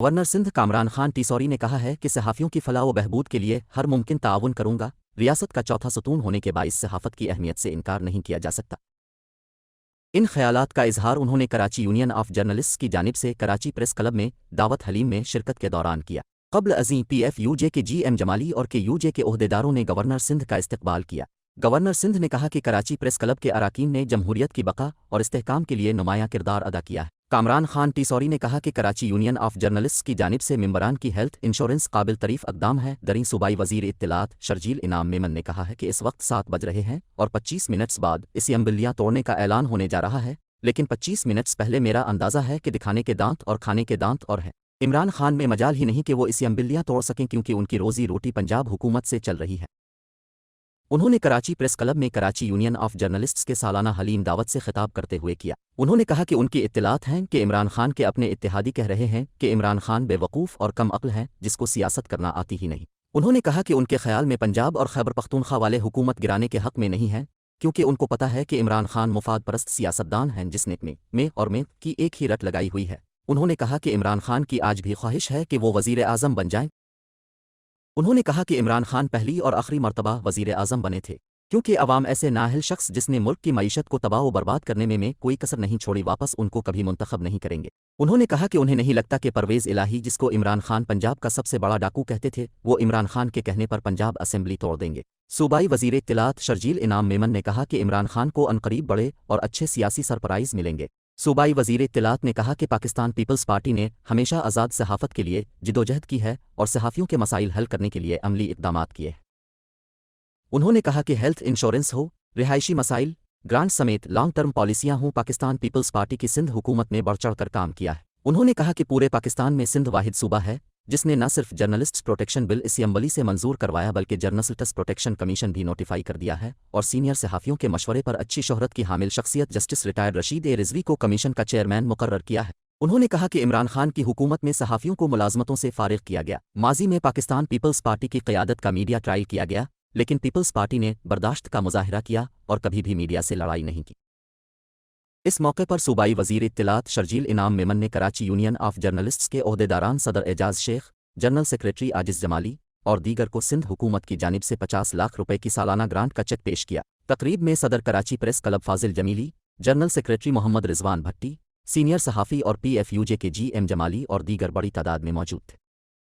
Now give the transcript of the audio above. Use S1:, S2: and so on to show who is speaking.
S1: Governor Sindh Kamran Khan टिसौरी ने कहा है कि सहाफ़ियों की फलाह व बहबूद के लिए हर मुमकिन ताउन करूंगा। रियासत का चौथा सतून होने के बाइस सहाफ़त की अहमियत से इनकार नहीं किया जा सकता। इन ख़यालात का इजहार उन्होंने कराची यूनियन ऑफ जर्नलिस्ट्स की जानिब से कराची प्रेस क्लब में दावत हलीम में शिरकत के दौरान किया। क़ब्ल अज़ीं PFUJ के GM जमाली और KUJ के ओहदेदारों ने गवर्नर सिंध का इस्तकबाल किया। गवर्नर सिंध ने कहा कि कराची प्रेस क्लब के अराकीन ने जमहूरियत की बका और इस्तेहकाम के लिए नुमायां किरदार अदा किया है। कामरान खान टिसौरी ने कहा कि कराची यूनियन ऑफ जर्नलिस्ट्स की जानिब से मेंबरान की हेल्थ इंश्योरेंस काबिल तारीफ इक़दाम है। दरीं सूबाई वज़ीर इत्तलात शर्जील इनाम मेमन ने कहा है कि इस वक्त 7 बज रहे हैं और 25 मिनट्स बाद असेंबलियां तोड़ने का ऐलान होने जा रहा है, लेकिन 25 मिनट्स पहले मेरा अंदाज़ा है कि दिखाने के दांत और खाने के दांत और हैं। इमरान खान में मजाल ही नहीं कि वो असेंबलियां तोड़ सकें, क्योंकि उनकी रोज़ी रोटी पंजाब हुकूमत से चल रही है। उन्होंने कराची प्रेस क्लब में कराची यूनियन ऑफ जर्नलिस्ट्स के सालाना हलीम दावत से खिताब करते हुए किया। उन्होंने कहा कि उनकी इत्तलात हैं कि इमरान खान के अपने इत्तेहादी कह रहे हैं कि इमरान खान बेवकूफ़ और कम अक्ल है, जिसको सियासत करना आती ही नहीं। उन्होंने कहा कि उनके ख्याल में पंजाब और खैबर पख्तूनख्वा वाले हुकूमत गिराने के हक़ में नहीं हैं, क्योंकि उनको पता है कि इमरान खान मुफाद परस्त सियासतदान हैं जिसने में और में की एक ही रट लगाई हुई है। उन्होंने कहा कि इमरान खान की आज भी ख्वाहिश है कि वो वज़ीर आज़म बन जाएं। उन्होंने कहा कि इमरान खान पहली और आखिरी मरतबा वज़ीर आज़म बने थे, क्योंकि अवाम ऐसे नाअहल शख्स जिसने मुल्क की मईशत को तबाह व बर्बाद करने में कोई कसर नहीं छोड़ी वापस उनको कभी मुंतखब नहीं करेंगे। उन्होंने कहा कि उन्हें नहीं लगता कि परवेज़ इलाही, जिसको इमरान खान पंजाब का सबसे बड़ा डाकू कहते थे, वो इमरान खान के कहने पर पंजाब असेंबली तोड़ देंगे। सूबाई वज़ीर इत्तलात शर्जील इनाम मेमन ने कहा कि इमरान खान को अनकरीब बड़े और अच्छे सियासी सरप्राइज़ मिलेंगे। सूबाई वज़ीर इत्तलात ने कहा कि पाकिस्तान पीपल्स पार्टी ने हमेशा आज़ाद सहाफ़त के लिए जिदोजहद की है और सहाफ़ियों के मसाइल हल करने के लिए अमली इक़दामात किए। उन्होंने कहा कि हेल्थ इंश्योरेंस हो, रिहायशी मसाइल, ग्रांट समेत लॉन्ग टर्म पॉलिसियां हों, पाकिस्तान पीपल्स पार्टी की सिंध हुकूमत ने बढ़ चढ़ कर काम किया है। उन्होंने कहा कि पूरे पाकिस्तान में सिंध वाहिद सूबा है जिसने न सिर्फ जर्नलिस्ट्स प्रोटेक्शन बिल असेंबली से मंजूर करवाया, बल्कि जर्नलिस्ट्स प्रोटेक्शन कमीशन भी नोटिफाई कर दिया है और सीनियर सहाफ़ियों के मशवरे पर अच्छी शोहरत की हामिल शख्सियत जस्टिस रिटायर्ड रशीद ए रिजवी को कमीशन का चेयरमैन मुकर्रर किया है। उन्होंने कहा कि इमरान खान की हुकूमत में सहाफ़ियों को मुलाजमतों से फारिग किया गया। माजी में पाकिस्तान पीपल्स पार्टी की क़यादत का मीडिया ट्रायल किया गया, लेकिन पीपल्स पार्टी ने बर्दाश्त का मुजाहिरा किया और कभी भी मीडिया से लड़ाई नहीं की। इस मौके पर सूबाई वज़ीर इत्तलात शर्जील इनाम मेमन ने कराची यूनियन ऑफ जर्नलिस्ट्स के ओहदेदारान सदर एजाज शेख, जनरल सेक्रेटरी आजिज़ जमाली और दीगर को सिंध हुकूमत की जानिब से 50 लाख रुपए की सालाना ग्रांट का चेक पेश किया। तकरीब में सदर कराची प्रेस क्लब फाजिल जमीली, जनरल सेक्रेटरी मोहम्मद रिजवान भट्टी, सीनियर सहाफ़ी और PFUJ के GM जमाली और दीगर बड़ी तादाद में मौजूद थे।